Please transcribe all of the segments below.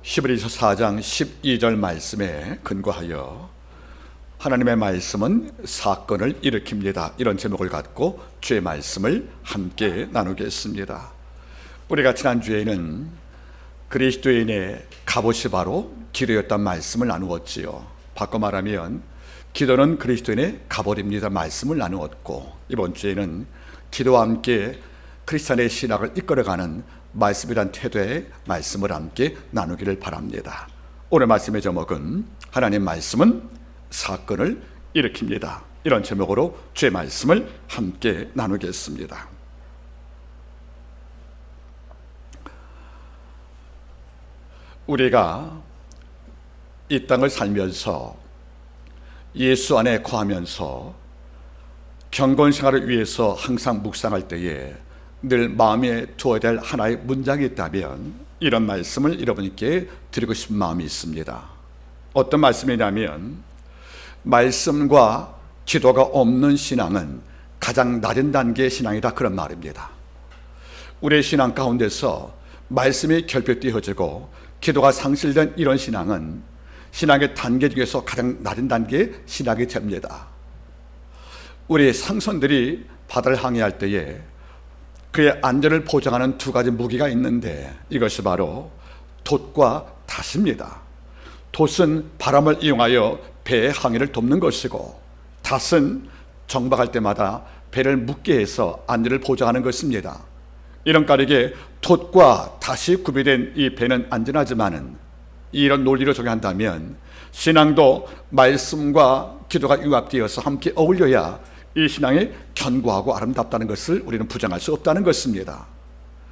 히브리서 4장 12절 말씀에 근거하여 하나님의 말씀은 사건을 일으킵니다, 이런 제목을 갖고 주의 말씀을 함께 나누겠습니다. 우리가 지난주에는 그리스도인의 갑옷이 바로 기도였단 말씀을 나누었지요. 바꿔 말하면 기도는 그리스도인의 갑옷입니다 말씀을 나누었고, 이번 주에는 기도와 함께 크리스찬의 신학을 이끌어가는 말씀이란 태도의 말씀을 함께 나누기를 바랍니다. 오늘 말씀의 제목은 하나님 말씀은 사건을 일으킵니다, 이런 제목으로 주의 말씀을 함께 나누겠습니다. 우리가 이 땅을 살면서 예수 안에 거하면서 경건 생활을 위해서 항상 묵상할 때에 늘 마음에 두어야 될 하나의 문장이 있다면 이런 말씀을 여러분께 드리고 싶은 마음이 있습니다. 어떤 말씀이냐면, 말씀과 기도가 없는 신앙은 가장 낮은 단계의 신앙이다, 그런 말입니다. 우리의 신앙 가운데서 말씀이 결핍되어지고 기도가 상실된 이런 신앙은 신앙의 단계 중에서 가장 낮은 단계의 신앙이 됩니다. 우리 상선들이 바다를 항해할 때에 그의 안전을 보장하는 두 가지 무기가 있는데, 이것이 바로 돛과 닷입니다. 돛은 바람을 이용하여 배의 항해를 돕는 것이고, 닷은 정박할 때마다 배를 묶게 해서 안전을 보장하는 것입니다. 이런 까닭에 돛과 닷이 구비된 이 배는 안전하지만은, 이런 논리로 적용한다면 신앙도 말씀과 기도가 융합되어서 함께 어울려야 이 신앙이 견고하고 아름답다는 것을 우리는 부정할 수 없다는 것입니다.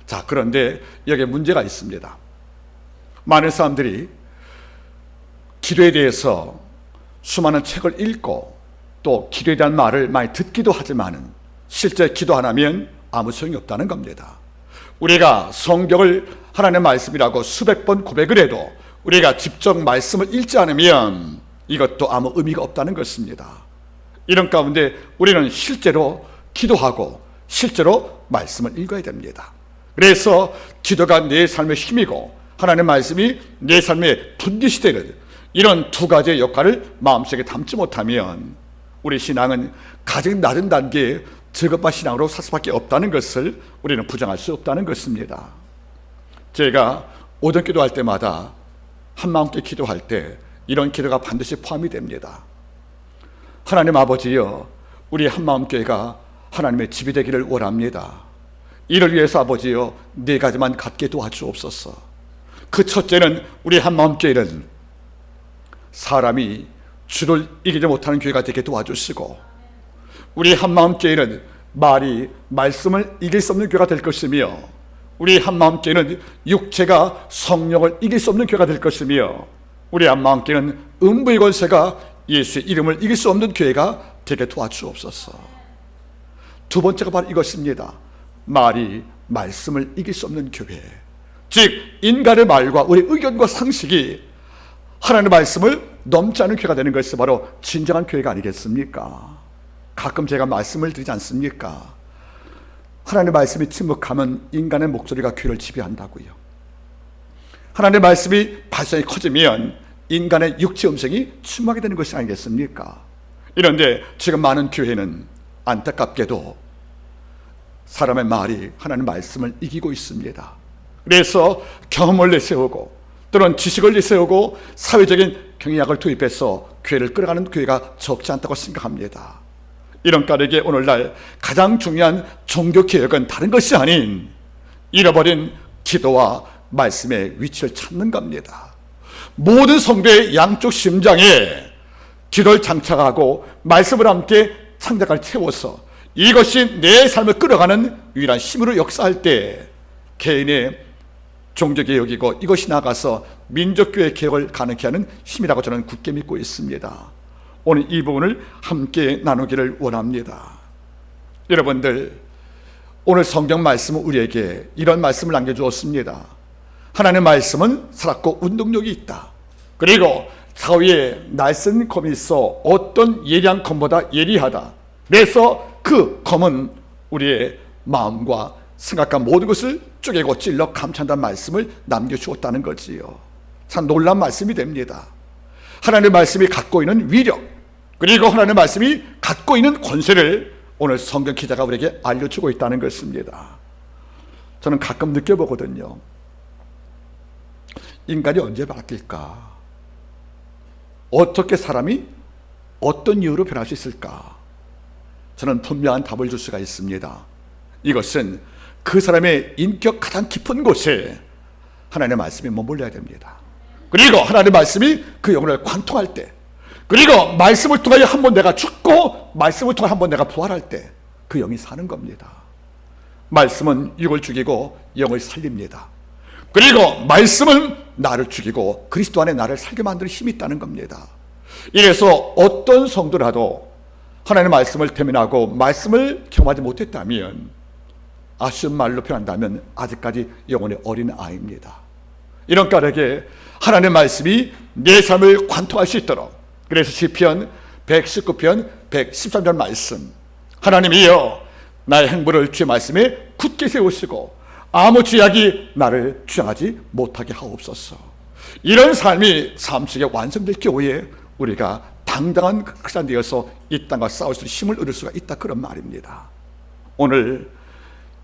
자, 그런데 여기에 문제가 있습니다. 많은 사람들이 기도에 대해서 수많은 책을 읽고 또 기도에 대한 말을 많이 듣기도 하지만은 실제 기도 안 하면 아무 소용이 없다는 겁니다. 우리가 성경을 하나님의 말씀이라고 수백 번 고백을 해도 우리가 직접 말씀을 읽지 않으면 이것도 아무 의미가 없다는 것입니다. 이런 가운데 우리는 실제로 기도하고 실제로 말씀을 읽어야 됩니다. 그래서 기도가 내 삶의 힘이고 하나님의 말씀이 내 삶의 분깃이 되는 이런 두 가지의 역할을 마음속에 담지 못하면 우리 신앙은 가장 낮은 단계의 저급한 신앙으로 살 수밖에 없다는 것을 우리는 부정할 수 없다는 것입니다. 제가 오전 기도할 때마다 한마음께 기도할 때 이런 기도가 반드시 포함이 됩니다. 하나님 아버지여, 우리 한마음교회가 하나님의 집이 되기를 원합니다. 이를 위해서 아버지여, 네 가지만 갖게 도와주옵소서. 그 첫째는 우리 한마음교회는 사람이 주를 이기지 못하는 교회가 되게 도와주시고, 우리 한마음교회는 말씀을 이길 수 없는 교회가 될 것이며, 우리 한마음교회는 육체가 성령을 이길 수 없는 교회가 될 것이며, 우리 한마음교회는 음부의 권세가 예수의 이름을 이길 수 없는 교회가 되게 도와주옵소서. 두 번째가 바로 이것입니다. 말씀을 이길 수 없는 교회, 즉 인간의 말과 우리 의견과 상식이 하나님의 말씀을 넘지 않는 교회가 되는 것이 바로 진정한 교회가 아니겠습니까? 가끔 제가 말씀을 드리지 않습니까? 하나님의 말씀이 침묵하면 인간의 목소리가 교회를 지배한다고요. 하나님의 말씀이 발성이 커지면 인간의 육체 음성이 침묵하게 되는 것이 아니겠습니까? 이런데 지금 많은 교회는 안타깝게도 사람의 말이 하나님의 말씀을 이기고 있습니다. 그래서 경험을 내세우고 또는 지식을 내세우고 사회적인 경영학을 투입해서 교회를 끌어가는 교회가 적지 않다고 생각합니다. 이런 까닭에 오늘날 가장 중요한 종교개혁은 다른 것이 아닌 잃어버린 기도와 말씀의 위치를 찾는 겁니다. 모든 성도의 양쪽 심장에 기도를 장착하고 말씀을 함께 창작을 채워서 이것이 내 삶을 끌어가는 유일한 힘으로 역사할 때 개인의 종교개혁이고 이것이 나가서 민족교회 개혁을 가능케 하는 힘이라고 저는 굳게 믿고 있습니다. 오늘 이 부분을 함께 나누기를 원합니다. 여러분들, 오늘 성경 말씀은 우리에게 이런 말씀을 남겨주었습니다. 하나님의 말씀은 살았고 운동력이 있다. 그리고 사위에 날쌘 검이 있어 어떤 예리한 검보다 예리하다. 그래서 그 검은 우리의 마음과 생각한 모든 것을 쪼개고 찔러 감찬다는 말씀을 남겨주었다는 거지요. 참 놀라운 말씀이 됩니다. 하나님의 말씀이 갖고 있는 위력, 그리고 하나님의 말씀이 갖고 있는 권세를 오늘 성경 기자가 우리에게 알려주고 있다는 것입니다. 저는 가끔 느껴보거든요. 인간이 언제 바뀔까? 어떻게 사람이 어떤 이유로 변할 수 있을까? 저는 분명한 답을 줄 수가 있습니다. 이것은 그 사람의 인격 가장 깊은 곳에 하나님의 말씀이 머물러야 됩니다. 그리고 하나님의 말씀이 그 영혼을 관통할 때, 그리고 말씀을 통하여 한번 내가 죽고 말씀을 통하여 한번 내가 부활할 때 그 영이 사는 겁니다. 말씀은 육을 죽이고 영을 살립니다. 그리고 말씀은 나를 죽이고 그리스도 안에 나를 살게 만드는 힘이 있다는 겁니다. 이래서 어떤 성도라도 하나님의 말씀을 대면하고 말씀을 경험하지 못했다면, 아쉬운 말로 표현한다면 아직까지 영혼의 어린 아이입니다. 이런 까닭에 하나님의 말씀이 내 삶을 관통할 수 있도록, 그래서 시편 119편 113절 말씀, 하나님이여 나의 행보를 주의 말씀에 굳게 세우시고 아무 죄악이 나를 주장하지 못하게 하옵소서. 이런 삶이 삶 속에 완성될 경우에 우리가 당당한 크리스찬 되어서 이 땅과 싸울 수 있는 힘을 얻을 수가 있다, 그런 말입니다. 오늘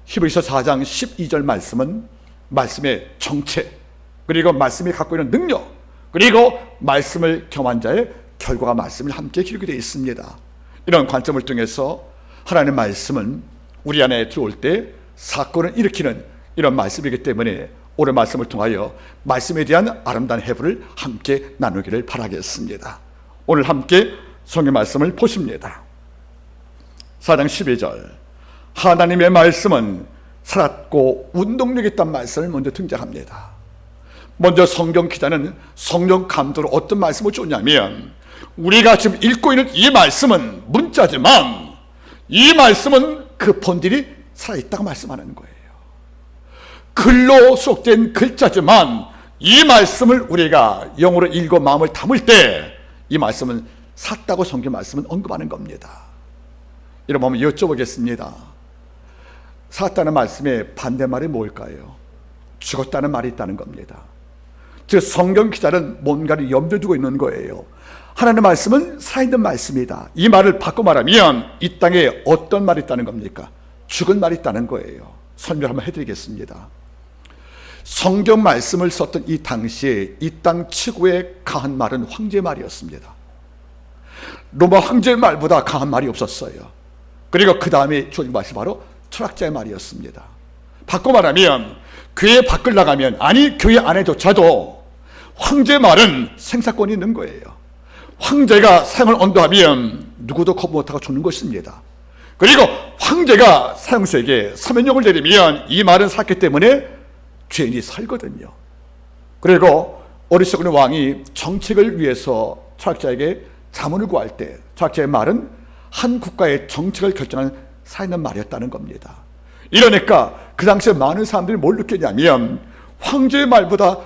히브리서 4장 12절 말씀은 말씀의 정체, 그리고 말씀이 갖고 있는 능력, 그리고 말씀을 경험한 자의 결과가 말씀을 함께 기록이 되어 있습니다. 이런 관점을 통해서 하나님의 말씀은 우리 안에 들어올 때 사건을 일으키는 이런 말씀이기 때문에 오늘 말씀을 통하여 말씀에 대한 아름다운 해부를 함께 나누기를 바라겠습니다. 오늘 함께 성경 말씀을 보십니다. 4장 12절, 하나님의 말씀은 살았고 운동력 있다는 말씀을 먼저 등장합니다. 먼저 성경 기자는 성령 감도로 어떤 말씀을 줬냐면, 우리가 지금 읽고 있는 이 말씀은 문자지만 이 말씀은 그 본질이 살아있다고 말씀하는 거예요. 글로 수록된 글자지만 이 말씀을 우리가 영어로 읽고 마음을 담을 때 이 말씀은 샀다고 성경 말씀은 언급하는 겁니다. 여러분 한번 여쭤보겠습니다. 샀다는 말씀의 반대말이 뭘까요? 죽었다는 말이 있다는 겁니다. 즉 성경 기자는 뭔가를 염두에 두고 있는 거예요. 하나님의 말씀은 살아있는 말씀이다. 이 말을 바꿔 말하면 이 땅에 어떤 말이 있다는 겁니까? 죽은 말이 있다는 거예요. 설명 한번 해드리겠습니다. 성경 말씀을 썼던 이 당시에 이 땅 최고의 강한 말은 황제의 말이었습니다. 로마 황제의 말보다 강한 말이 없었어요. 그리고 그 다음에 주어진 말이 바로 철학자의 말이었습니다. 바꿔 말하면 교회 밖을 나가면, 아니 교회 안에조차도 황제의 말은 생사권이 있는 거예요. 황제가 사형을 언도하면 누구도 거부 못하고 죽는 것입니다. 그리고 황제가 사형수에게 사면령을 내리면 이 말은 샀기 때문에 죄인이 살거든요. 그리고 어리석은 왕이 정책을 위해서 철학자에게 자문을 구할 때 철학자의 말은 한 국가의 정책을 결정하는 살아있는 말이었다는 겁니다. 이러니까 그 당시에 많은 사람들이 뭘 느꼈냐면, 황제의 말보다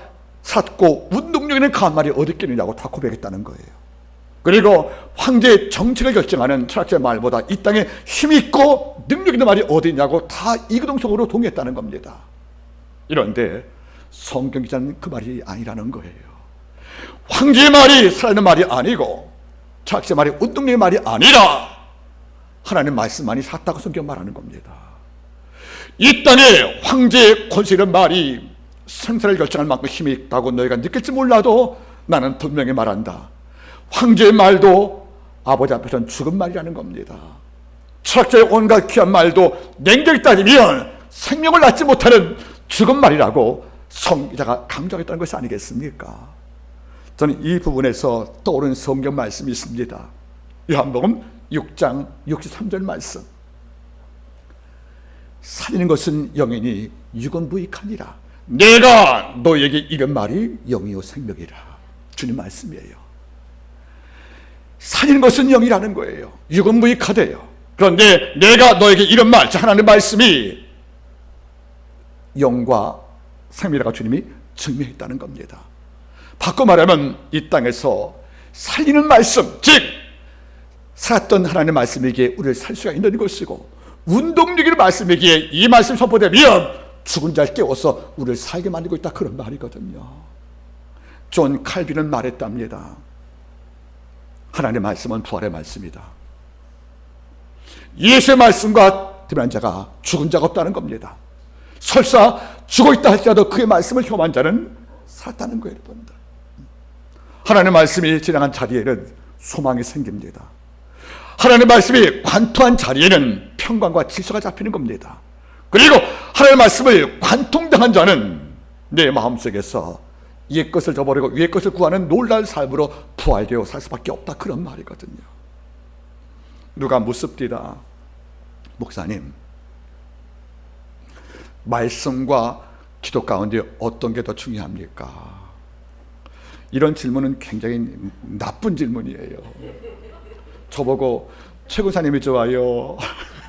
샀고 운동력 있는 강한 말이 어디 있겠느냐고 다 고백했다는 거예요. 그리고 황제의 정책을 결정하는 철학자의 말보다 이 땅에 힘있고 능력 있는 말이 어디 있냐고 다 이구동성으로 동의했다는 겁니다. 이런데 성경 기자는 그 말이 아니라는 거예요. 황제의 말이 살아있는 말이 아니고 철학자의 말이 운동력의 말이 아니라 하나님의 말씀만이 샀다고 성경 말하는 겁니다. 이 땅에 황제의 권세 있는 말이 생사를 결정할 만큼 힘이 있다고 너희가 느낄지 몰라도 나는 분명히 말한다. 황제의 말도 아버지 앞에서는 죽은 말이라는 겁니다. 철학자의 온갖 귀한 말도 냉정히 따지면 생명을 낳지 못하는 죽은 말이라고 성기자가 강조하겠다는 것이 아니겠습니까? 저는 이 부분에서 떠오르는 성경 말씀이 있습니다. 요한복음 6장 63절 말씀, 살리는 것은 영이니 육은 무익하니라. 내가 너에게 이런 말이 영이요 생명이라. 주님 말씀이에요. 살리는 것은 영이라는 거예요. 육은 무익하대요. 그런데 내가 너에게 이런 말, 하나님의 말씀이 영과 생명이라고 주님이 증명했다는 겁니다. 바꿔 말하면 이 땅에서 살리는 말씀, 즉 살았던 하나님의 말씀이기에 우리를 살 수가 있는 것이고, 운동력의 말씀이기에 이 말씀 선포되면 죽은 자를 깨워서 우리를 살게 만들고 있다, 그런 말이거든요. 존 칼빈은 말했답니다. 하나님의 말씀은 부활의 말씀이다. 예수의 말씀과 대면한 자가 죽은 자가 없다는 겁니다. 설사 죽어 있다 할지라도 그의 말씀을 혐오한 자는 살았다는 거예요, 여러분들. 하나님의 말씀이 지나간 자리에는 소망이 생깁니다. 하나님의 말씀이 관통한 자리에는 평강과 질서가 잡히는 겁니다. 그리고 하나님의 말씀을 관통당한 자는 내 마음속에서 옛 것을 저버리고 위의 것을 구하는 놀라운 삶으로 부활되어 살 수밖에 없다, 그런 말이거든요. 누가 묻습니다. 목사님, 말씀과 기도 가운데 어떤 게 더 중요합니까? 이런 질문은 굉장히 나쁜 질문이에요. 저보고 최고사님이 좋아요,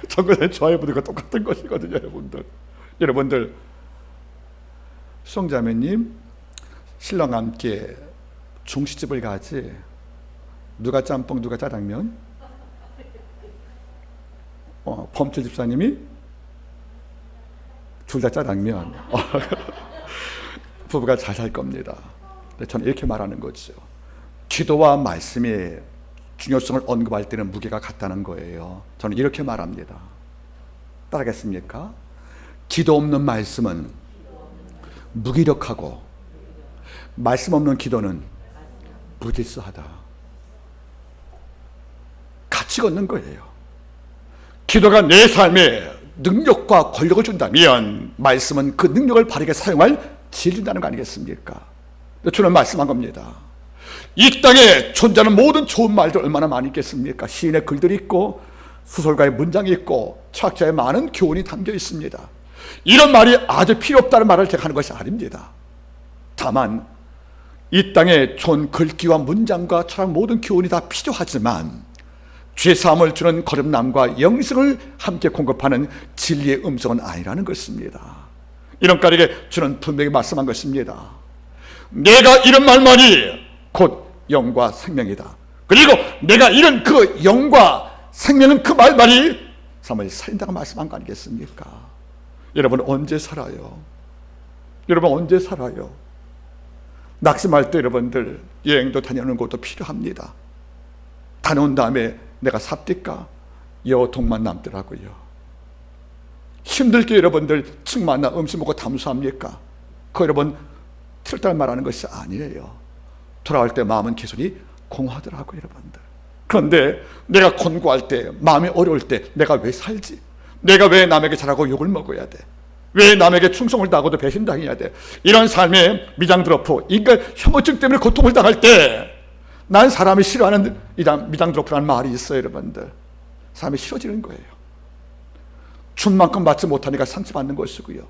정교사님 좋아요 보니까 똑같은 것이거든요. 여러분들 수성자매님, 신랑과 함께 중식집을 가지 누가 짬뽕 누가 짜장면? 범철 집사님이 둘 다 짜장면. 부부가 잘 살 겁니다. 저는 이렇게 말하는 거죠. 기도와 말씀의 중요성을 언급할 때는 무게가 같다는 거예요. 저는 이렇게 말합니다. 따라하겠습니까? 기도 없는 말씀은 무기력하고 말씀 없는 기도는 무질서하다. 같이 걷는 거예요. 기도가 내 삶에 능력과 권력을 준다면 말씀은 그 능력을 바르게 사용할 지혜를 준다는 거 아니겠습니까? 주는 말씀한 겁니다. 이 땅에 존재하는 모든 좋은 말들 얼마나 많이 있겠습니까? 시인의 글들이 있고 소설가의 문장이 있고 철학자의 많은 교훈이 담겨 있습니다. 이런 말이 아주 필요 없다는 말을 제가 하는 것이 아닙니다. 다만 이 땅에 좋은 글귀와 문장과 철학 모든 교훈이 다 필요하지만 죄사함을 주는 거듭남과 영생을 함께 공급하는 진리의 음성은 아니라는 것입니다. 이런 까닭에 주는 분명히 말씀한 것입니다. 내가 이런 말만이 곧 영과 생명이다. 그리고 내가 이런 그 영과 생명은 그 말만이 삶을 살린다고 말씀한 거 아니겠습니까? 여러분 언제 살아요? 여러분 언제 살아요? 낙심할 때 여러분들 여행도 다녀오는 것도 필요합니다. 다녀온 다음에 내가 삽니까? 여통만 남더라고요. 힘들 때 여러분들 층 만나 음식 먹고 담수합니까? 그 여러분 틀tal 말하는 것이 아니에요. 돌아올 때 마음은 개선이 공허하더라고요, 여러분들. 그런데 내가 권고할 때, 마음이 어려울 때 내가 왜 살지? 내가 왜 남에게 잘하고 욕을 먹어야 돼? 왜 남에게 충성을 다하고도 배신당해야 돼? 이런 삶의 미장드로프, 인간 혐오증 때문에 고통을 당할 때 난 사람이 싫어하는 미장드로프라는 말이 있어요, 여러분들. 사람이 싫어지는 거예요. 준 만큼 받지 못하니까 상처받는 것이고요.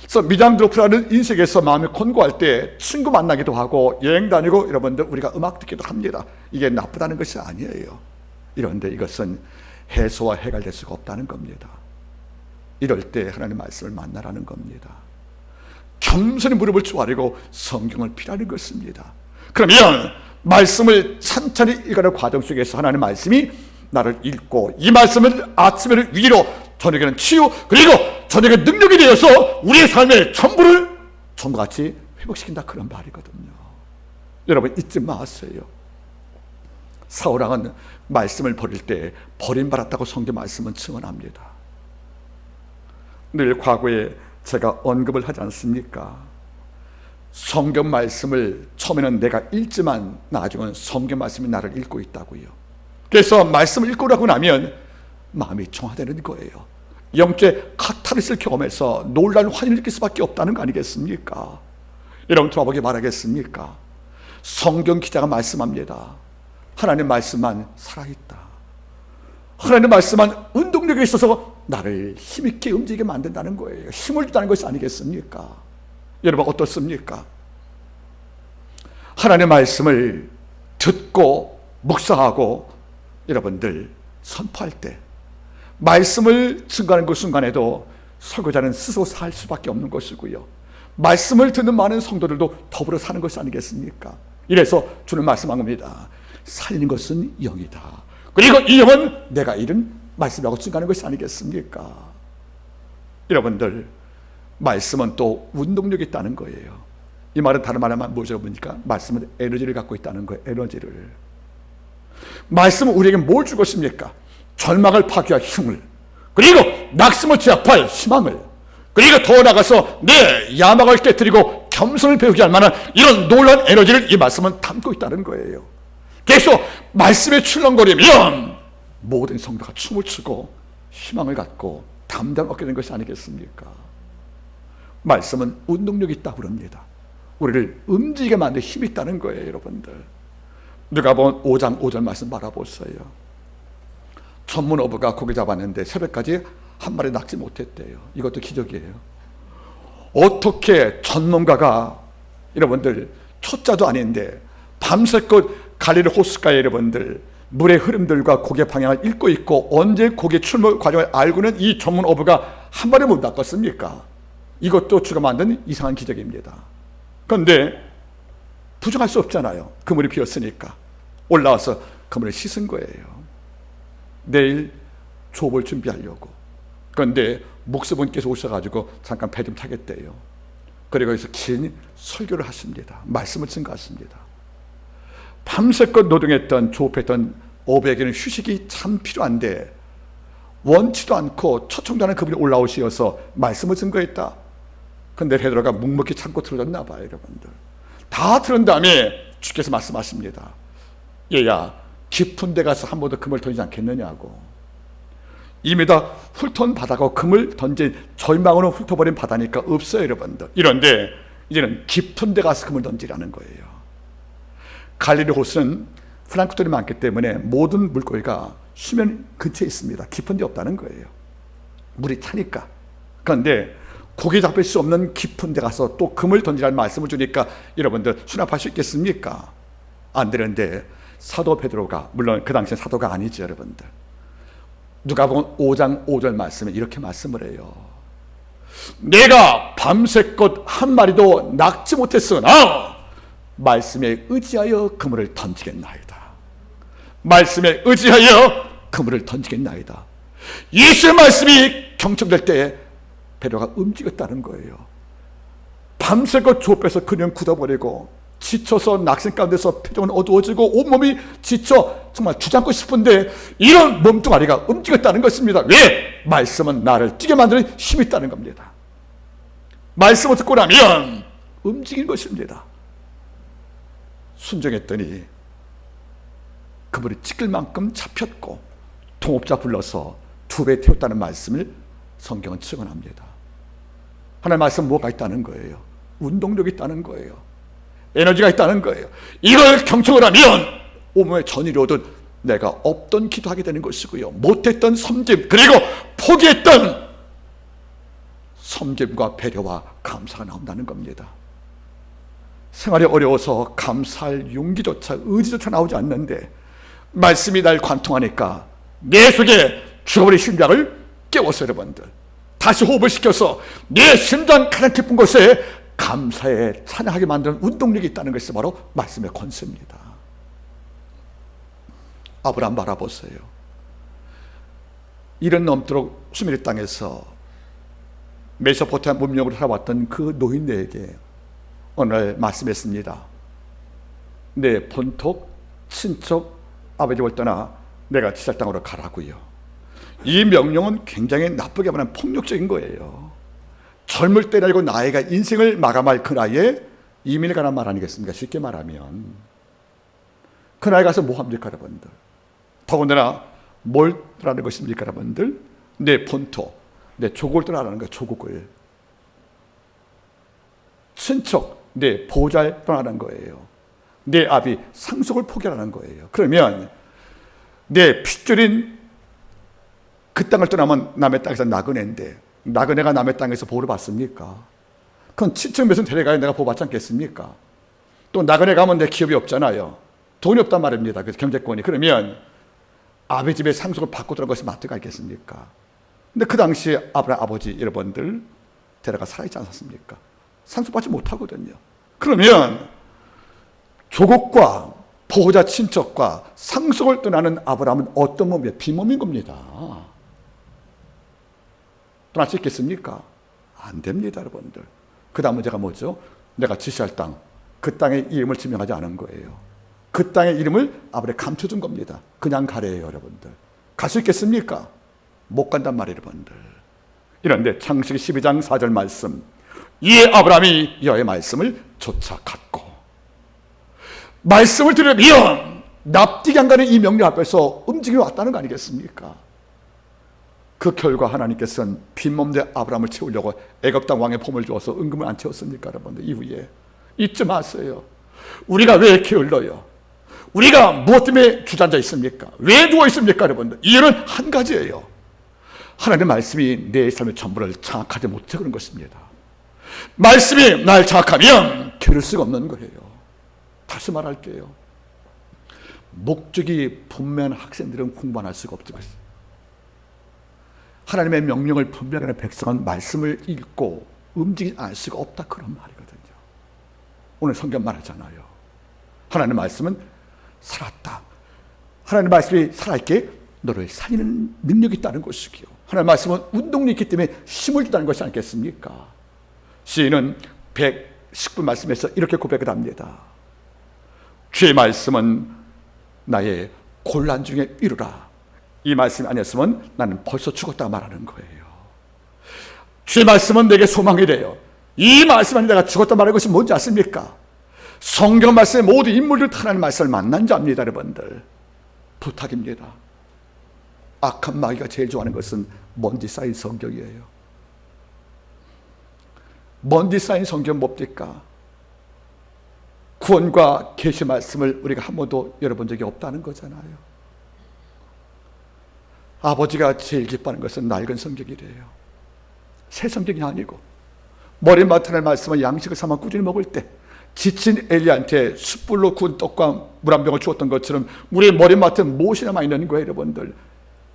그래서 미장드로프라는 인생에서 마음이 권고할 때 친구 만나기도 하고 여행 다니고 여러분들 우리가 음악 듣기도 합니다. 이게 나쁘다는 것이 아니에요. 이런데 이것은 해소와 해결될 수가 없다는 겁니다. 이럴 때 하나님의 말씀을 만나라는 겁니다. 겸손히 무릎을 조아리고 성경을 피라는 것입니다. 그러면 말씀을 찬찬히 읽어가는 과정 속에서 하나님의 말씀이 나를 읽고 이 말씀을 아침에는 위로, 저녁에는 치유, 그리고 저녁에 능력이 되어서 우리의 삶의 전부를 전부같이 회복시킨다, 그런 말이거든요. 여러분 잊지 마세요. 사울왕은 말씀을 버릴 때 버림받았다고 성경 말씀은 증언합니다. 늘 과거에 제가 언급을 하지 않습니까? 성경 말씀을 처음에는 내가 읽지만 나중은 성경 말씀이 나를 읽고 있다고요. 그래서 말씀을 읽고 나고 나면 마음이 정화되는 거예요. 영적 카타르시스를 경험해서 놀라운 환희를 느낄 수밖에 없다는 거 아니겠습니까? 여러분 돌아보기 바라겠습니까? 성경 기자가 말씀합니다. 하나님 말씀만 살아있다. 하나님 말씀만 운동력이 있어서 나를 힘있게 움직이게 만든다는 거예요. 힘을 주다는 것이 아니겠습니까? 여러분 어떻습니까? 하나님의 말씀을 듣고 묵상하고 여러분들 선포할 때 말씀을 증거하는 그 순간에도 설교자는 스스로 살 수밖에 없는 것이고요. 말씀을 듣는 많은 성도들도 더불어 사는 것이 아니겠습니까? 이래서 주는 말씀한 겁니다. 살리는 것은 영이다. 그리고 이 영은 내가 이룬 말씀이라고 증거하는 것이 아니겠습니까? 여러분들 말씀은 또 운동력이 있다는 거예요. 이 말은 다른 말하면 뭐죠? 보니까 말씀은 에너지를 갖고 있다는 거예요. 에너지를. 말씀은 우리에게 뭘 주고 있습니까? 절망을 파괴할 힘을, 그리고 낙심을 제압할 희망을, 그리고 더 나아가서 내 야망을 깨뜨리고 겸손을 배우게 할 만한 이런 놀라운 에너지를 이 말씀은 담고 있다는 거예요. 그래서 말씀에 출렁거리면 모든 성도가 춤을 추고 희망을 갖고 담대함을 얻게 된 것이 아니겠습니까? 말씀은 운동력이 있다고 그럽니다. 우리를 움직이게 만드는 힘이 있다는 거예요. 여러분들, 누가복음 5장 5절 말씀 바라보세요. 전문 어부가 고기 잡았는데 새벽까지 한 마리 낚지 못했대요. 이것도 기적이에요. 어떻게 전문가가, 여러분들, 초짜도 아닌데 밤새껏 갈릴리 호숫가에 여러분들 물의 흐름들과 고기의 방향을 읽고 있고 언제 고기의 출몰 과정을 알고는 이 전문 어부가 한 마리 못 낚았습니까? 이것도 주가 만든 이상한 기적입니다. 그런데 부정할 수 없잖아요. 그물이 비었으니까 올라와서 그물을 씻은 거예요. 내일 조업을 준비하려고. 그런데 목수분께서 오셔가지고 잠깐 배 좀 타겠대요. 그리고 여기서 긴 설교를 하십니다. 말씀을 증거하십니다. 밤새껏 노동했던 조업했던 어부에게는 휴식이 참 필요한데 원치도 않고 초청도 않은 그분이 올라오시어서 말씀을 증거했다. 근데 베드로가 묵묵히 참고 들어줬나 봐요. 여러분들, 다 들은 다음에 주께서 말씀하십니다. 얘야, 깊은 데 가서 한 번도 금을 던지지 않겠느냐고. 이미 다 훑은 바다고 금을 던진 절망으로 훑어버린 바다니까 없어요. 여러분들, 이런데 이제는 깊은 데 가서 금을 던지라는 거예요. 갈릴리 호수는 플랑크톤이 많기 때문에 모든 물고기가 수면 근처에 있습니다. 깊은 데 없다는 거예요. 물이 차니까. 그런데 고기 잡힐 수 없는 깊은 데 가서 또 금을 던지라는 말씀을 주니까 여러분들 수납할 수 있겠습니까? 안 되는데 사도 베드로가, 물론 그 당시엔 사도가 아니죠. 여러분들, 누가복음 5장 5절 말씀에 이렇게 말씀을 해요. 내가 밤새껏 한 마리도 낚지 못했으나 말씀에 의지하여 그물을 던지겠나이다. 말씀에 의지하여 그물을 던지겠나이다. 예수의 말씀이 경청될 때 베드로가 움직였다는 거예요. 밤새껏 조업해서 그냥 굳어버리고 지쳐서 낙심 가운데서 표정은 어두워지고 온몸이 지쳐 정말 주저앉고 싶은데 이런 몸뚱아리가 움직였다는 것입니다. 왜? 말씀은 나를 뛰게 만드는 힘이 있다는 겁니다. 말씀을 듣고 나면 움직인 것입니다. 순종했더니 그물이 찢길 만큼 잡혔고 동업자 불러서 2배 태웠다는 말씀을 성경은 증언합니다. 하나님의 말씀 뭐가 있다는 거예요? 운동력이 있다는 거예요. 에너지가 있다는 거예요. 이걸 경청을 하면 온몸에 전율이 오듯 내가 없던 기도하게 되는 것이고요, 못했던 섬김, 그리고 포기했던 섬김과 배려와 감사가 나온다는 겁니다. 생활이 어려워서 감사할 용기조차, 의지조차 나오지 않는데 말씀이 날 관통하니까 내 속에 죽어버린 심장을 깨워서 여러분들 다시 호흡을 시켜서 내 심장 가장 깊은 곳에 감사에 찬양하게 만드는 운동력이 있다는 것이 바로 말씀의 권세입니다. 아브라함 바라보세요. 이른 넘도록 수메르 땅에서 메소포타미아 문명으로 살아왔던 그 노인네에게 오늘 말씀했습니다. 내 본토 친척 아버지 올 떠나 내가 지살 땅으로 가라고요. 이 명령은 굉장히 나쁘게 말하면 폭력적인 거예요. 젊을 때라고 나이가 인생을 마감할 그 나이에 이민을 가란 말 아니겠습니까? 쉽게 말하면 그 나이 가서 뭐 합니까 여러분들? 더군다나 뭘 떠나는 것입니까 여러분들? 내 본토, 내 조국을 떠나는 거예요. 조국을. 친척, 내 보호자를 떠나는 거예요. 내 아비 상속을 포기하라는 거예요. 그러면 내 핏줄인 그 땅을 떠나면 남의 땅에서 나그네인데 나그네가 남의 땅에서 보호를 받습니까? 그건 친척 몇은 데려가야 내가 보호받지 않겠습니까? 또 나그네 가면 내 기업이 없잖아요. 돈이 없단 말입니다. 그래서 경제권이. 그러면 아버지 집에 상속을 받고 들어간 것이 마트가 있겠습니까? 근데 그 당시에 아브라함 아버지 여러분들 데려가 살아있지 않았습니까? 상속받지 못하거든요. 그러면 조국과 보호자 친척과 상속을 떠나는 아브라함은 어떤 몸이에요? 빈몸인 겁니다. 떠날 수 있겠습니까? 안 됩니다 여러분들. 그 다음 문제가 뭐죠? 내가 지시할 땅, 그 땅의 이름을 지명하지 않은 거예요. 그 땅의 이름을 아브라함에 감춰준 겁니다. 그냥 가래요, 여러분들. 갈 수 있겠습니까? 못 간단 말이에요, 여러분들. 이런데 창세기 12장 4절 말씀, 이에 아브라함이 여호와의 말씀을 쫓아갔고, 말씀을 들으면 납득이 안 가는 이 명령 앞에서 움직임이 왔다는 거 아니겠습니까? 그 결과 하나님께서는 빈몸대 아브라함을 채우려고 애굽 땅 왕의 봄을 주어서 은금을 안 채웠습니까, 여러분들? 이후에 잊지 마세요. 우리가 왜 게을러요? 우리가 무엇 때문에 주저앉아 있습니까? 왜 누워 있습니까, 여러분들? 이유는 한 가지예요. 하나님의 말씀이 내 삶의 전부를 장악하지 못해 그런 것입니다. 말씀이 날 장악하면 게을 수가 없는 거예요. 다시 말할게요. 목적이 분명한 학생들은 공부 안 할 수가 없죠. 하나님의 명령을 분명하는 백성은 말씀을 읽고 움직이지 않을 수가 없다, 그런 말이거든요. 오늘 성경 말하잖아요. 하나님의 말씀은 살았다. 하나님의 말씀이 살아있게 너를 살리는 능력이 있다는 것이고요. 하나님의 말씀은 운동력이 있기 때문에 힘을 준다는 것이 아니겠습니까? 시인은 119편 말씀에서 이렇게 고백을 합니다. 주의 말씀은 나의 곤란 중에 이루라. 이 말씀이 아니었으면 나는 벌써 죽었다 말하는 거예요. 주의 말씀은 내게 소망이래요. 이 말씀 안에 내가 죽었다 말하는 것이 뭔지 아십니까? 성경 말씀의 모든 인물들 하나님 말씀을 만난 자입니다, 여러분들. 부탁입니다. 악한 마귀가 제일 좋아하는 것은 먼지 쌓인 성경이에요. 먼지 쌓인 성경 뭡니까? 구원과 계시 말씀을 우리가 한 번도 열어본 적이 없다는 거잖아요. 아버지가 제일 기뻐하는 것은 낡은 성경이래요. 새 성경이 아니고, 머리맡에 말씀을 양식을 삼아 꾸준히 먹을 때 지친 엘리야한테 숯불로 구운 떡과 물 한 병을 주었던 것처럼 우리의 머리맡에 무엇이나 많이 있는 거예요, 여러분들.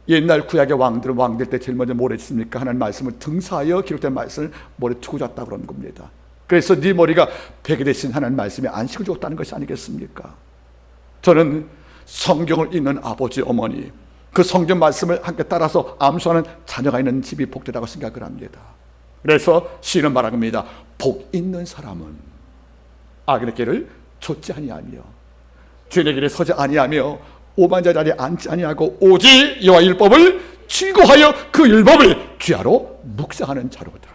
옛날 구약의 왕들은 왕될 때 제일 먼저 뭘 했습니까? 하나님 말씀을 등사하여 기록된 말씀을 머리에 두고 잤다 그런 겁니다. 그래서 네 머리가 베개 대신 하나님 말씀에 안식을 줬다는 것이 아니겠습니까? 저는 성경을 읽는 아버지, 어머니, 그 성경 말씀을 함께 따라서 암송하는 자녀가 있는 집이 복되다고 생각을 합니다. 그래서 시인은 말합니다. 복 있는 사람은 악인의 길을 좇지 아니하며 죄인의 길에 서지 아니하며 오만자 자리에 앉지 아니하고 오직 여호와 율법을 즐거워하여 그 율법을 귀하로 묵상하는 자로다.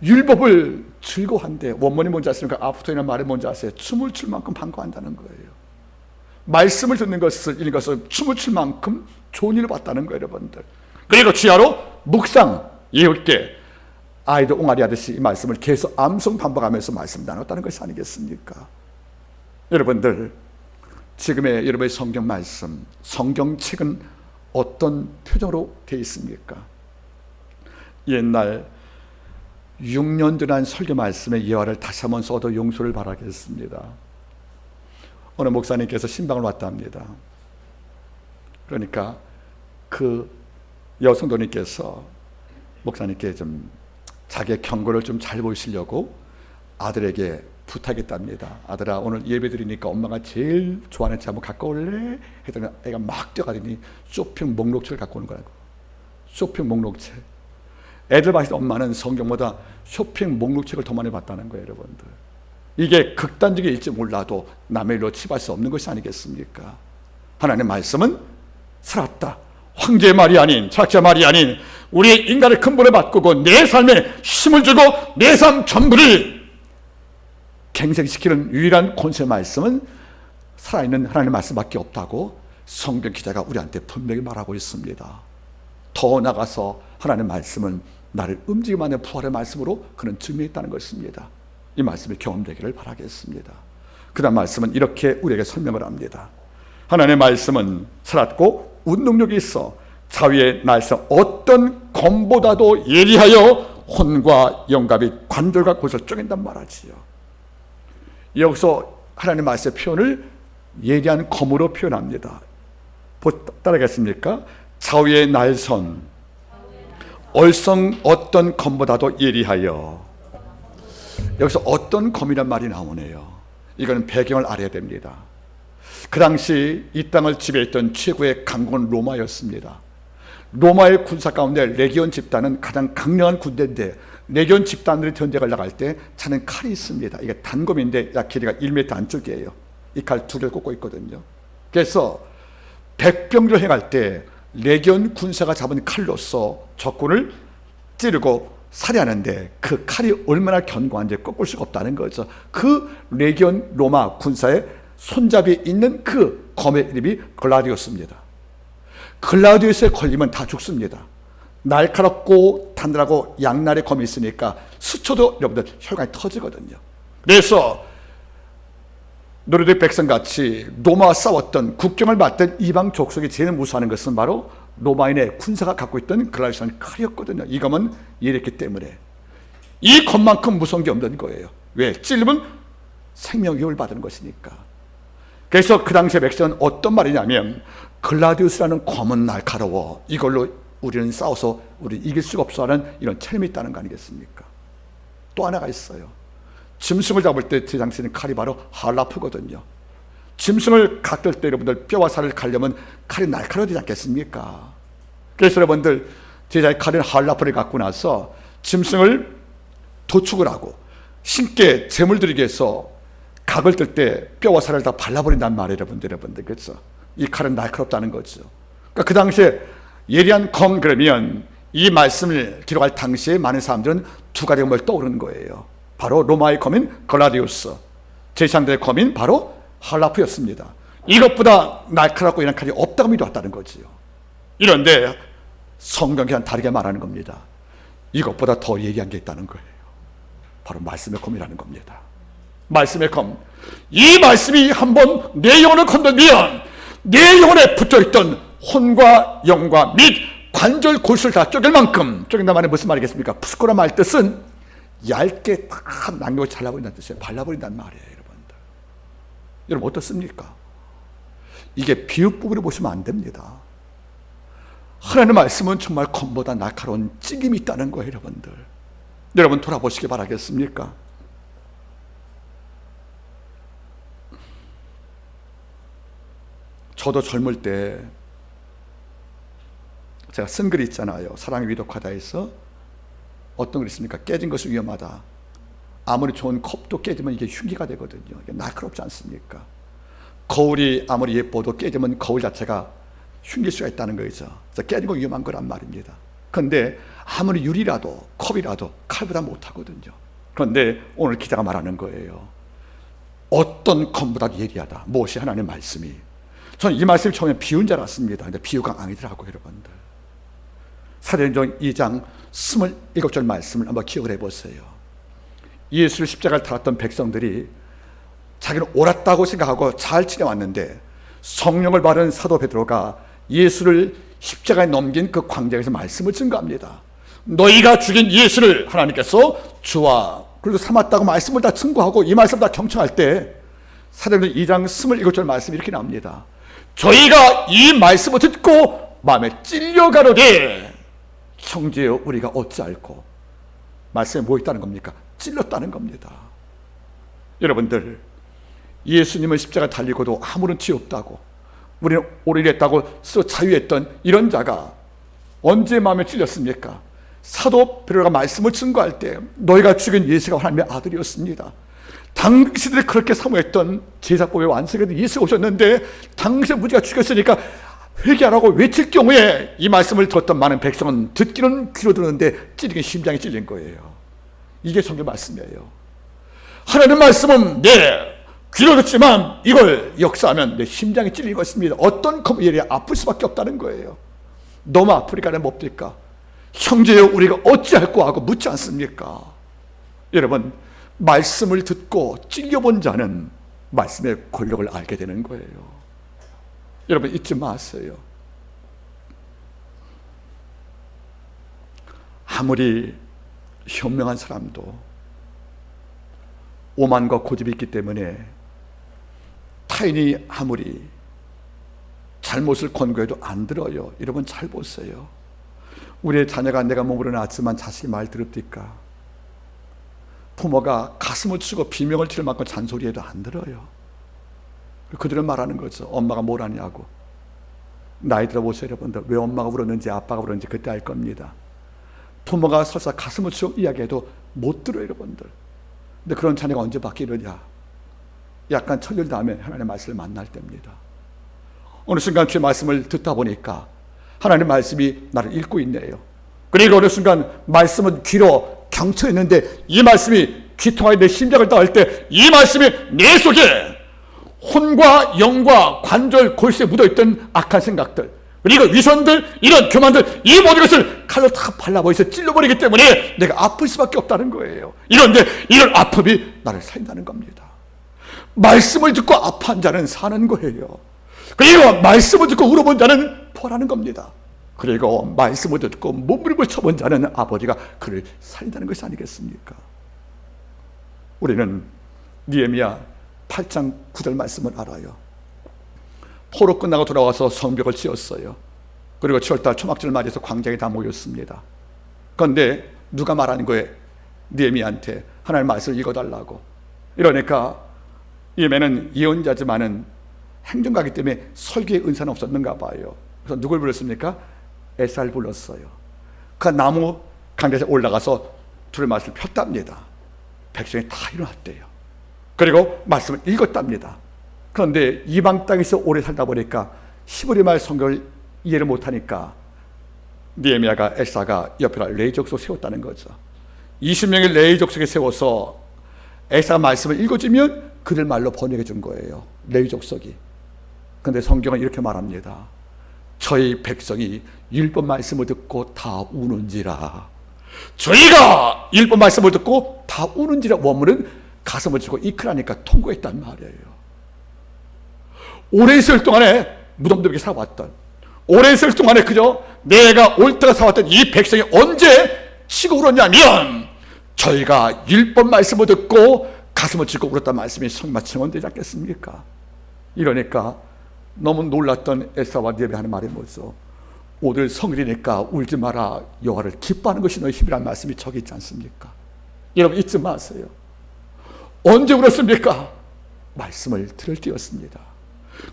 율법을 즐거워한대. 원문이 뭔지 아십니까? 아프터이나 말이 뭔지 아세요? 춤을 출 만큼 반가워한다는 거예요. 말씀을 듣는 것을, 읽는 것을 춤을 출 만큼 좋은 일을 봤다는 거예요, 여러분들. 그리고 지하로 묵상, 예울게 아이들 옹알이 하듯이 이 말씀을 계속 암송 반복하면서 말씀 나눴다는 것이 아니겠습니까? 여러분들, 지금의 여러분의 성경 말씀, 성경책은 어떤 표정으로 되어 있습니까? 옛날 6년 지난 설교 말씀의 예화를 다시 한번 써도 용서를 바라겠습니다. 어느 목사님께서 신방을 왔다 합니다. 그러니까 그 여성도님께서 목사님께 좀 자기의 경고를 좀 잘 보이시려고 아들에게 부탁했답니다. 아들아, 오늘 예배 드리니까 엄마가 제일 좋아하는 책 한번 갖고 올래? 했더니 애가 막 뛰어가더니 쇼핑 목록책을 갖고 오는 거라고. 쇼핑 목록책. 애들 봤을 때 엄마는 성경보다 쇼핑 목록책을 더 많이 봤다는 거예요, 여러분들. 이게 극단적일지 몰라도 남의 일로 치부할 수 없는 것이 아니겠습니까? 하나님의 말씀은 살았다. 황제의 말이 아닌, 작자의 말이 아닌 우리의 인간의 근본을 바꾸고 내 삶에 힘을 주고 내 삶 전부를 갱생시키는 유일한 권세의 말씀은 살아있는 하나님의 말씀밖에 없다고 성경 기자가 우리한테 분명히 말하고 있습니다. 더 나아가서 하나님의 말씀은 나를 움직이게 하는 부활의 말씀으로 그는 증명했다는 것입니다. 이 말씀이 경험되기를 바라겠습니다. 그 다음 말씀은 이렇게 우리에게 설명을 합니다. 하나님의 말씀은 살았고 운동력이 있어 자위의 날선 어떤 검보다도 예리하여 혼과 영갑이 관절과 골을 쪼갠단 말하지요. 여기서 하나님의 말씀의 표현을 예리한 검으로 표현합니다. 따라하겠습니까? 자위의 날선 얼성 어떤 검보다도 예리하여. 여기서 어떤 검이란 말이 나오네요. 이거는 배경을 알아야 됩니다. 그 당시 이 땅을 지배했던 최고의 강국은 로마였습니다. 로마의 군사 가운데 레기온 집단은 가장 강력한 군대인데 레기온 집단들이 전쟁을 나갈 때 차는 칼이 있습니다. 이게 단검인데 약 길이가 1m 안쪽이에요. 이 칼 두 개를 꽂고 있거든요. 그래서 백병을 행할 때 레기온 군사가 잡은 칼로서 적군을 찌르고 살해하는데 그 칼이 얼마나 견고한지 꺾을 수가 없다는 거죠. 그 레기온 로마 군사의 손잡이에 있는 그 검의 이름이 글라디우스입니다. 글라디우스에 걸리면 다 죽습니다. 날카롭고 단단하고 양날의 검이 있으니까 스쳐도 여러분들 혈관이 터지거든요. 그래서 노르드 백성같이 로마와 싸웠던 국경을 맞던 이방 족속이 제일 무서워하는 것은 바로 로마인의 군사가 갖고 있던 글라디우스라는 칼이었거든요. 이 검은 이랬기 때문에 이 검만큼 무서운 게 없는 거예요. 왜? 찔리면 생명위협을 받는 것이니까. 그래서 그 당시에 백성은 어떤 말이냐면 글라디우스라는 검은 날카로워, 이걸로 우리는 싸워서 우리 이길 수가 없어 하는 이런 체험이 있다는 거 아니겠습니까? 또 하나가 있어요. 짐승을 잡을 때 제 당시에는 칼이 바로 할라프거든요. 짐승을 깎을 때 여러분들 뼈와 살을 갈려면 칼이 날카로워야 되지 않겠습니까? 그래서 여러분들 제자의 칼은 할라프를 갖고 나서 짐승을 도축을 하고 신께 제물 드리기 위해서 각을 뜰 때 뼈와 살을 다 발라버린단 말이에요. 여러분들 그렇죠? 이 칼은 날카롭다는 거죠. 그러니까 그 당시에 예리한 검, 그러면 이 말씀을 기록할 당시에 많은 사람들은 두 가지 검을 떠오르는 거예요. 바로 로마의 검인 글라디우스, 제사장들의 검인 바로 할라프였습니다. 이것보다 날카롭고 이런 칼이 없다고 믿어왔다는 거지요. 이런데 성경과는 다르게 말하는 겁니다. 이것보다 더 예리한 게 있다는 거예요. 바로 말씀의 검이라는 겁니다. 말씀의 검. 이 말씀이 한번 내 영혼을 건들면 내 영혼에 붙어있던 혼과 영과 및 관절 골수를 다 쪼갤 만큼, 쪼갠단 말은 무슨 말이겠습니까? 푸스코라 말 뜻은 얇게 다 남겨 잘라버린다는 뜻이에요. 발라버린다는 말이에요. 여러분 어떻습니까? 이게 비유법으로 보시면 안 됩니다. 하나님의 말씀은 정말 검보다 날카로운 찌김이 있다는 거예요. 여러분들, 여러분 돌아보시기 바라겠습니까? 저도 젊을 때 제가 쓴 글이 있잖아요. 사랑의 위독하다에서 어떤 글이 있습니까? 깨진 것은 위험하다. 아무리 좋은 컵도 깨지면 이게 흉기가 되거든요. 이게 날카롭지 않습니까? 거울이 아무리 예뻐도 깨지면 거울 자체가 흉길 수가 있다는 거죠. 그래서 깨진 거 위험한 거란 말입니다. 그런데 아무리 유리라도 컵이라도 칼보다 못하거든요. 그런데 오늘 기자가 말하는 거예요. 어떤 검보다 예리하다. 무엇이? 하나님의 말씀이. 저는 이 말씀을 처음에 비유인 줄 알았습니다. 근데 비유가 아니더라고요. 여러분들, 사도행전 2장 27절 말씀을 한번 기억을 해보세요. 예수를 십자가를 달았던 백성들이 자기는 옳았다고 생각하고 잘 지내왔는데 성령을 받은 사도 베드로가 예수를 십자가에 넘긴 그 광장에서 말씀을 증거합니다. 너희가 죽인 예수를 하나님께서 주와 그리고 삼았다고 말씀을 다 증거하고 이 말씀을 다 경청할 때 사도행전 2장 27절 말씀이 이렇게 나옵니다. 저희가 이 말씀을 듣고 마음에 찔려가로되 형제여 우리가 어찌할꼬. 말씀에 뭐 있다는 겁니까? 찔렸다는 겁니다. 여러분들, 예수님은 십자가 달리고도 아무런 죄 없다고, 우리는 옳은 일 했다고 스스로 자유했던 이런 자가 언제 마음에 찔렸습니까? 사도 베드로가 말씀을 증거할 때 너희가 죽인 예수가 하나님의 아들이었습니다. 당시들이 그렇게 사모했던 제사법의 완성에도 예수가 오셨는데 당시 우리가 죽였으니까 회개하라고 외칠 경우에 이 말씀을 들었던 많은 백성은 듣기는 귀로 들었는데 찔리긴 심장이 찔린 거예요. 이게 성경 말씀이에요. 하나님 말씀은 내 귀로 듣지만 이걸 역사하면 내 심장이 찔린 것입니다. 어떤 검이 아플 수밖에 없다는 거예요. 너무 아프니까 뭐 없을까? 형제여 우리가 어찌할꼬 하고 묻지 않습니까? 여러분, 말씀을 듣고 찔려본 자는 말씀의 권력을 알게 되는 거예요. 여러분 잊지 마세요. 아무리 현명한 사람도 오만과 고집이 있기 때문에 타인이 아무리 잘못을 권고해도 안 들어요. 여러분 잘 보세요. 우리의 자녀가 내가 몸으로 낳았지만 자식이 말 들읍니까? 부모가 가슴을 치고 비명을 치를 만큼 잔소리해도 안 들어요. 그들은 말하는 거죠. 엄마가 뭘 하냐고. 나이 들어보세요 여러분들. 왜 엄마가 울었는지 아빠가 울었는지 그때 알 겁니다. 부모가 설사 가슴을 치고 이야기해도 못 들어요, 여러분들. 근데 그런 자녀가 언제 바뀌느냐? 약간 철들 다음에 하나님의 말씀을 만날 때입니다. 어느 순간 주의 말씀을 듣다 보니까 하나님의 말씀이 나를 읽고 있네요. 그리고 어느 순간 말씀은 귀로 경청했는데 이 말씀이 귀통하여 내 심장을 따을 때 이 말씀이 내 속에 혼과 영과 관절 골수에 묻어있던 악한 생각들, 그리고 위선들, 이런 교만들, 이 모든 것을 칼로 다 발라버려서 찔러버리기 때문에 내가 아플 수밖에 없다는 거예요. 이런데 이런 아픔이 나를 살린다는 겁니다. 말씀을 듣고 아파한 자는 사는 거예요. 그리고 말씀을 듣고 울어본 자는 포하는 겁니다. 그리고 말씀을 듣고 몸부림을 쳐본 자는 아버지가 그를 살린다는 것이 아니겠습니까? 우리는 느헤미야 8장 9절 말씀을 알아요. 포로 끝나고 돌아와서 성벽을 지었어요. 그리고 7월달 초막절을 맞이해서 광장에 다 모였습니다. 그런데 누가 말하는 거예요? 느헤미야한테 하나님의 말씀을 읽어달라고. 이러니까 느헤미야는 예언자지만은 행정가기 때문에 설교의 은사는 없었는가 봐요. 그래서 누굴 불렀습니까? 에사를 불렀어요. 그 나무 강대에 올라가서 주의 말씀을 폈답니다. 백성이 다 일어났대요. 그리고 말씀을 읽었답니다. 그런데 이방 땅에서 오래 살다 보니까 히브리 말 성경을 이해를 못하니까 느헤미야가 에사가 옆에다 레위 족속 세웠다는 거죠. 20명의 레위 족속에 세워서 에사가 말씀을 읽어주면 그들 말로 번역해 준 거예요, 레위 족속이. 그런데 성경은 이렇게 말합니다. 저희 백성이 율법 말씀을 듣고 다 우는지라. 저희가 율법 말씀을 듣고 다 우는지라. 원문은 가슴을 치고 이끌하니까 통곡했단 말이에요. 오랜 세월 동안에 무덤덤하게 살아왔던, 오랜 세월 동안에 그저 내가 옳다가 살아왔던 이 백성이 언제 치고 울었냐면 저희가 율법 말씀을 듣고 가슴을 치고 울었다는 말씀이 성마 증언되지 않겠습니까? 이러니까 너무 놀랐던 에사와 느헤미야 하는 말이 뭐죠? 오늘 성일이니까 울지 마라. 여호와를 기뻐하는 것이 너희 힘이라는 말씀이 저기 있지 않습니까? 여러분 잊지 마세요. 언제 울었습니까? 말씀을 들을 때였습니다.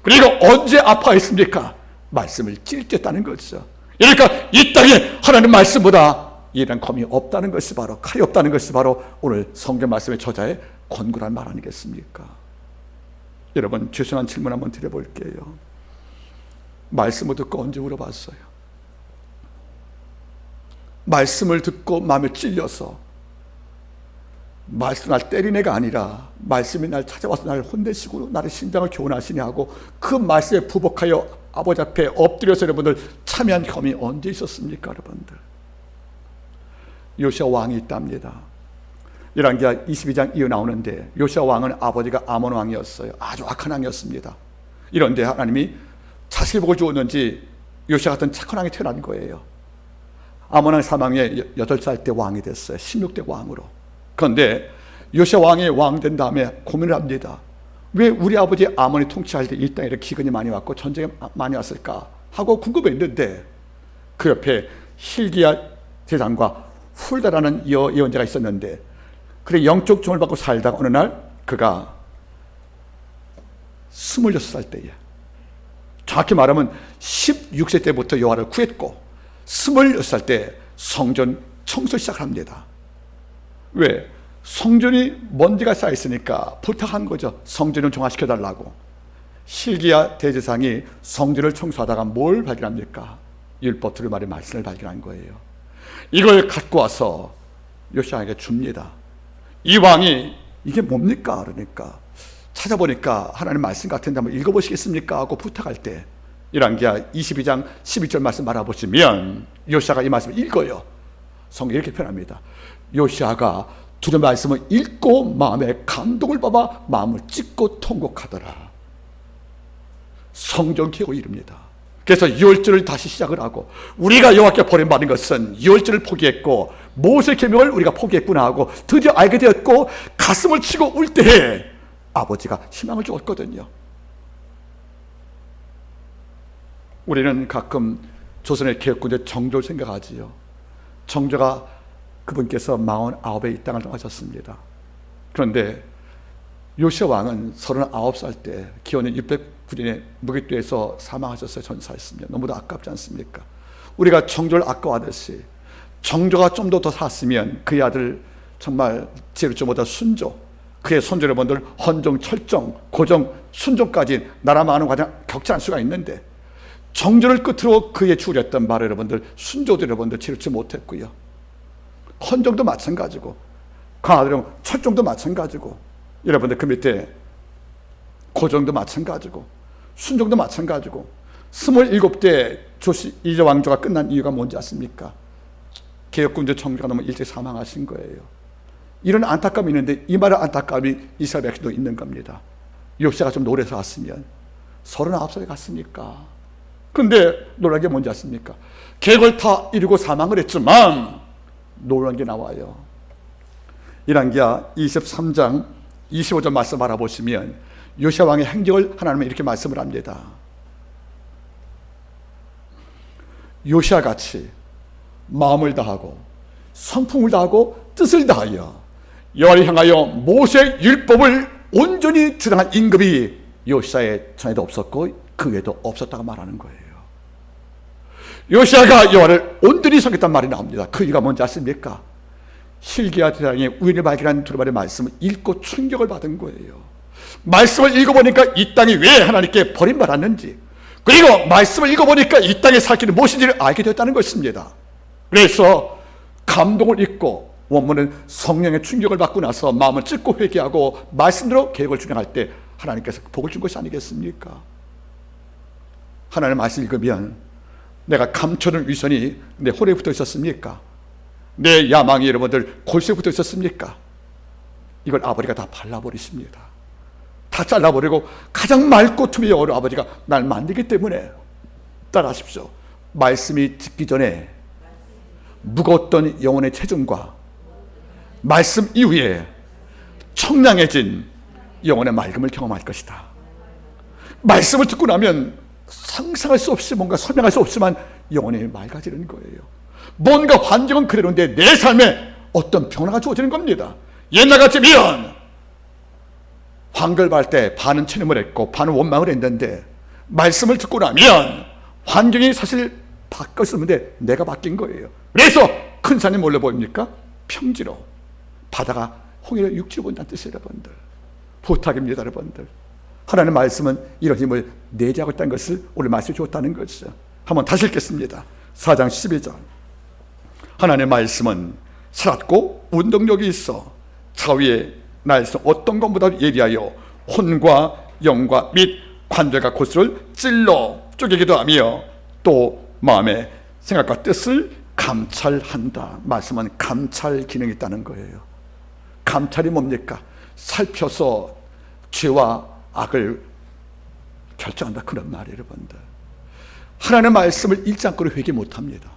그리고 언제 아파했습니까? 말씀을 찔 때였다는 거죠. 그러니까 이 땅에 하나님 말씀보다 이란 검이 없다는 것이 바로, 칼이 없다는 것이 바로 오늘 성경 말씀의 저자의 권고란 말 아니겠습니까? 여러분 죄송한 질문 한번 드려볼게요. 말씀을 듣고 언제 울어봤어요? 말씀을 듣고 마음에 찔려서 말씀 날 때린 애가 아니라 말씀이 날 찾아와서 나를 혼내시고 나의 심장을 교훈하시니 하고 그 말씀에 부복하여 아버지 앞에 엎드려서 여러분들 참여한 경험이 언제 있었습니까? 여러분들 요시야 왕이 있답니다. 열왕기하 22장 이어 나오는데 요시야 왕은 아버지가 아몬 왕이었어요. 아주 악한 왕이었습니다. 이런데 하나님이 자식을 보고 주었는지 요시야 같은 착한 왕이 태어난 거예요. 아몬 왕 사망에 8살 때 왕이 됐어요. 16대 왕으로. 그런데 요시야 왕이 왕 된 다음에 고민을 합니다. 왜 우리 아버지 아몬이 통치할 때 이 땅에 이렇게 기근이 많이 왔고 전쟁이 많이 왔을까 하고 궁금했는데 그 옆에 hil기야 제사장과 훌다라는 예언자가 있었는데 그래 영적 종을 받고 살다가 어느 날 그가 26살 때에, 정확히 말하면 16세 때부터 여호와를 구했고 26살 때 성전 청소를 시작합니다. 왜? 성전이 먼지가 쌓여있으니까 부탁한 거죠. 성전을 정화시켜달라고. hil기야 대제사장이 성전을 청소하다가 뭘 발견합니까? 율법 두루마리 말의 말씀을 발견한 거예요. 이걸 갖고 와서 요시야에게 줍니다. 이 왕이 이게 뭡니까? 그러니까 찾아보니까 하나님 말씀 같은데 한번 읽어보시겠습니까? 하고 부탁할 때 열왕기하 22장 11절 말씀 알아보시면 요시야가 이 말씀을 읽어요. 성경이 이렇게 표현합니다. 요시야가 두려운 말씀을 읽고 마음에 감동을 받아 마음을 찢고 통곡하더라. 성전 개혁을 이룹니다. 그래서 유월절을 다시 시작을 하고 우리가 여호와께 버림받은 것은 유월절을 포기했고 모세 계명을 우리가 포기했구나 하고 드디어 알게 되었고 가슴을 치고 울 때에 아버지가 희망을 주었거든요. 우리는 가끔 조선의 개혁군의 정조를 생각하지요. 정조가 그분께서 49에 이 땅을 떠나셨습니다. 그런데 요시야 왕은 39살 때 기원은 609년에 무기떼에서 사망하셨어요. 전사했습니다. 너무도 아깝지 않습니까? 우리가 정조를 아까워하듯이 정조가 좀 더 샀으면 그의 아들 정말 제르초보다 순조, 그의 손주 여러분들 헌종, 철종, 고종, 순종까지 나라 많은 과정 격차할 수가 있는데 정조를 끝으로 그의 주렸던 말 여러분들 순조도 여러분들 치르지 못했고요. 헌종도 마찬가지고 그 아들은 철종도 마찬가지고 여러분들 그 밑에 고종도 마찬가지고 순종도 마찬가지고 27대 조씨 이제 왕조가 끝난 이유가 뭔지 아십니까? 개혁군주 정조가 너무 일찍 사망하신 거예요. 이런 안타까움이 있는데 이 말의 안타까움이 이스라엘 백성도 있는 겁니다. 요시아가 좀 노래서 왔으면 39살에 갔으니까. 그런데 놀란 게 뭔지 아십니까? 계획을 다 이루고 사망을 했지만 놀란 게 나와요. 열왕기하 23장 25절 말씀 알아보시면 요시아 왕의 행적을 하나님은 이렇게 말씀을 합니다. 요시아 같이 마음을 다하고 성품을 다하고 뜻을 다하여 여호와를 향하여 모세의 율법을 온전히 주장한 임금이 요시아의 전에도 없었고 그 외에도 없었다고 말하는 거예요. 요시아가 여호와를 온전히 섬겼단 말이 나옵니다. 그 이유가 뭔지 아십니까? 실기야 대장이 우연히 발견한 두루마리의 말씀을 읽고 충격을 받은 거예요. 말씀을 읽어보니까 이 땅이 왜 하나님께 버림받았는지, 그리고 말씀을 읽어보니까 이 땅의 살 길이 무엇인지를 알게 되었다는 것입니다. 그래서 감동을 입고 원문은 성령의 충격을 받고 나서 마음을 찢고 회개하고 말씀대로 계획을 준행할 때 하나님께서 복을 준 것이 아니겠습니까? 하나님의 말씀 읽으면 내가 감춰둔 위선이 내 홀에 붙어 있었습니까? 내 야망이 여러분들 골수에 붙어 있었습니까? 이걸 아버지가 다 발라버리십니다. 다 잘라버리고 가장 맑고 투명한 영으로 아버지가 날 만들기 때문에 따라하십시오. 말씀이 듣기 전에 무거웠던 영혼의 체중과 말씀 이후에 청량해진 영혼의 맑음을 경험할 것이다. 말씀을 듣고 나면 상상할 수 없이 뭔가 설명할 수 없지만 영혼이 맑아지는 거예요. 뭔가 환경은 그대로인데 내 삶에 어떤 변화가 주어지는 겁니다. 옛날 같으면 환결할 때 반은 체념을 했고 반은 원망을 했는데 말씀을 듣고 나면 환경이 사실 바뀌었는데 내가 바뀐 거예요. 그래서 큰 산이 뭘로 보입니까? 평지로. 바다가 홍해를 육지로 본다는 뜻이에요. 여러분들 부탁입니다. 여러분들 하나님의 말씀은 이런 힘을 내재하고 있다는 것을 오늘 말씀해 주었다는 것이죠. 한번 다시 읽겠습니다. 4장 12절 하나님의 말씀은 살았고 운동력이 있어 자위의 날선 어떤 것보다 예리하여 혼과 영과 및 관절과 골수를 찔러 쪼개기도 하며 또 마음의 생각과 뜻을 감찰한다. 말씀은 감찰 기능이 있다는 거예요. 감찰이 뭡니까? 살펴서 죄와 악을 결정한다, 그런 말이에요. 여러분들 하나님의 말씀을 읽지 않고는 회개 못합니다.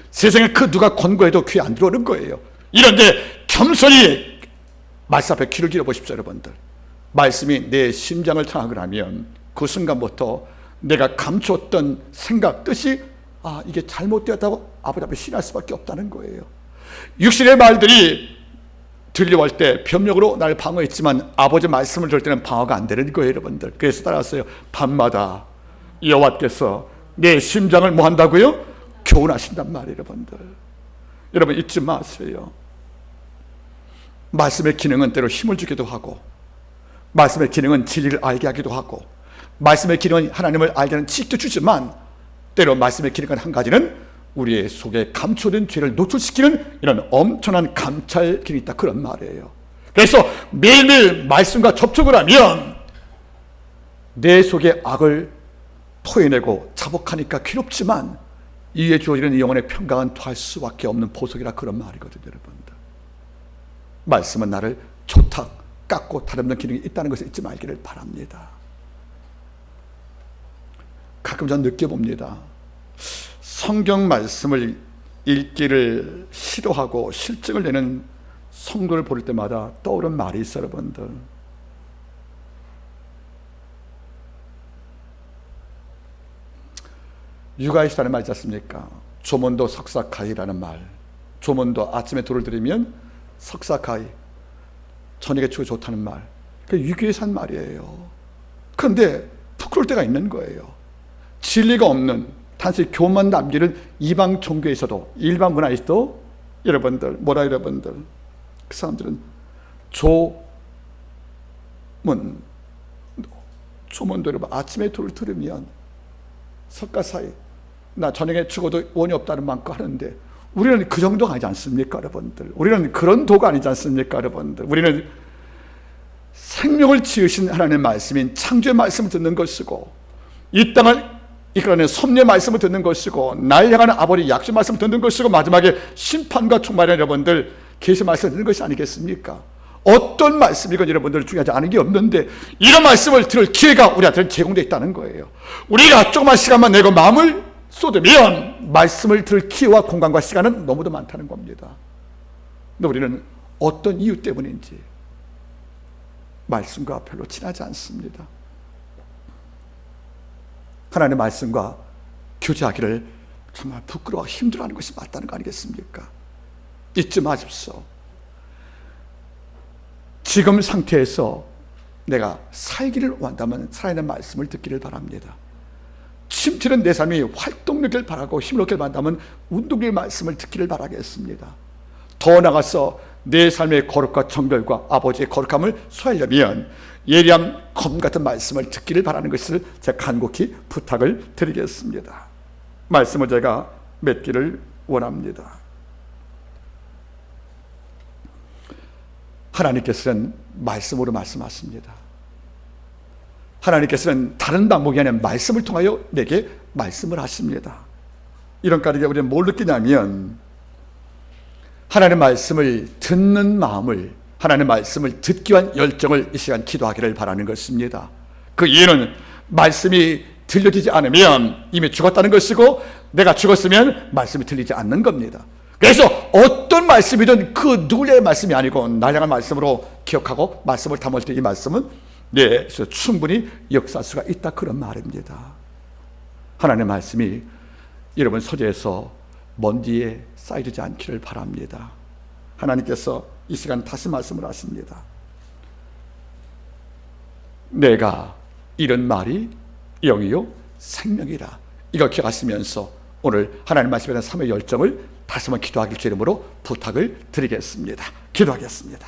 세상에 그 누가 권고해도 귀에 안 들어오는 거예요. 이런데 겸손히 말씀 앞에 귀를 기울여보십시오. 여러분들 말씀이 내 심장을 장악을 하면 그 순간부터 내가 감추었던 생각, 뜻이 이게 잘못되었다고 아버지 앞에 신할 수밖에 없다는 거예요. 육신의 말들이 들려올 때 변명으로 날 방어했지만 아버지 말씀을 들을 때는 방어가 안 되는 거예요. 여러분들 그래서 따라왔어요. 밤마다 여호와께서 내 심장을 뭐 한다고요? 교훈하신단 말이에요. 여러분들 여러분 잊지 마세요. 말씀의 기능은 때로 힘을 주기도 하고 말씀의 기능은 진리를 알게 하기도 하고 말씀의 기능은 하나님을 알게 하는 지식도 주지만 때로 말씀의 기능은 한 가지는 우리의 속에 감춰진 죄를 노출시키는 이런 엄청난 감찰 기능이 있다, 그런 말이에요. 그래서 매일매일 말씀과 접촉을 하면 내 속의 악을 토해내고 자복하니까 괴롭지만 이에 주어지는 영혼의 평강은 더할 수밖에 없는 보석이라, 그런 말이거든요. 여러분들 말씀은 나를 조탁 깎고 다듬는 기능이 있다는 것을 잊지 말기를 바랍니다. 가끔 전 느껴봅니다. 성경 말씀을 읽기를 시도하고 실증을 내는 성도를 볼 때마다 떠오르는 말이 있어요. 여러분들 육아이시라는 말 있지 않습니까? 조문도 석사가이라는 말. 조문도 아침에 돌을 들이면 석사가이, 저녁에 추기 좋다는 말. 그게 유교에서 한 말이에요. 그런데 부끄러울 때가 있는 거예요. 진리가 없는, 단순히 교만 남기는 이방 종교에서도, 일반 문화에서도 여러분들, 여러분들, 그 사람들은 조문도 여러분, 아침에 도를 들으면 석가사이, 나 저녁에 죽어도 원이 없다는 만큼 하는데, 우리는 그 정도가 아니지 않습니까, 여러분들? 우리는 그런 도가 아니지 않습니까, 여러분들? 우리는 생명을 지으신 하나님의 말씀인 창조의 말씀을 듣는 것이고, 이 땅을 이끌어내는 섭리의 말씀을 듣는 것이고, 날 향하는 아버지 약속 말씀을 듣는 것이고, 마지막에 심판과 총괄의 여러분들 계시 말씀을 듣는 것이 아니겠습니까? 어떤 말씀이건 여러분들 중요하지 않은 게 없는데, 이런 말씀을 들을 기회가 우리한테는 제공되어 있다는 거예요. 우리가 조금만 시간만 내고 마음을 쏟으면 말씀을 들을 기회와 공간과 시간은 너무도 많다는 겁니다. 근데 우리는 어떤 이유 때문인지 말씀과 별로 친하지 않습니다. 하나님의 말씀과 교제하기를 정말 부끄러워 힘들어하는 것이 맞다는 거 아니겠습니까? 잊지 마십시오. 지금 상태에서 내가 살기를 원한다면 살아있는 말씀을 듣기를 바랍니다. 침체는 내 삶이 활동력을 바라고 힘을 얻기를 바란다면 운동의 말씀을 듣기를 바라겠습니다. 더 나아가서 내 삶의 거룩과 정결과 아버지의 거룩함을 소화하려면 예리함 검 같은 말씀을 듣기를 바라는 것을 제가 간곡히 부탁을 드리겠습니다. 말씀을 제가 맺기를 원합니다. 하나님께서는 말씀으로 말씀하십니다. 하나님께서는 다른 방법이 아니라 말씀을 통하여 내게 말씀을 하십니다. 이런 까닭에 우리는 뭘 느끼냐면, 하나님의 말씀을 듣는 마음을, 하나님의 말씀을 듣기 위한 열정을 이 시간 기도하기를 바라는 것입니다. 그 이유는 말씀이 들려지지 않으면 이미 죽었다는 것이고, 내가 죽었으면 말씀이 들리지 않는 겁니다. 그래서 어떤 말씀이든 그 누구의 말씀이 아니고 날 향한 말씀으로 기억하고 말씀을 담을 때 이 말씀은 그래서 충분히 역사할 수가 있다, 그런 말입니다. 하나님의 말씀이 여러분 소재에서 먼지에 쌓이지 않기를 바랍니다. 하나님께서 이 시간 다시 말씀을 하십니다. 내가 이런 말이 영이요 생명이라. 이거 기억하시면서 오늘 하나님 말씀에 대한 삶의 열정을 다시 한번 기도하길 주님으로 부탁을 드리겠습니다. 기도하겠습니다.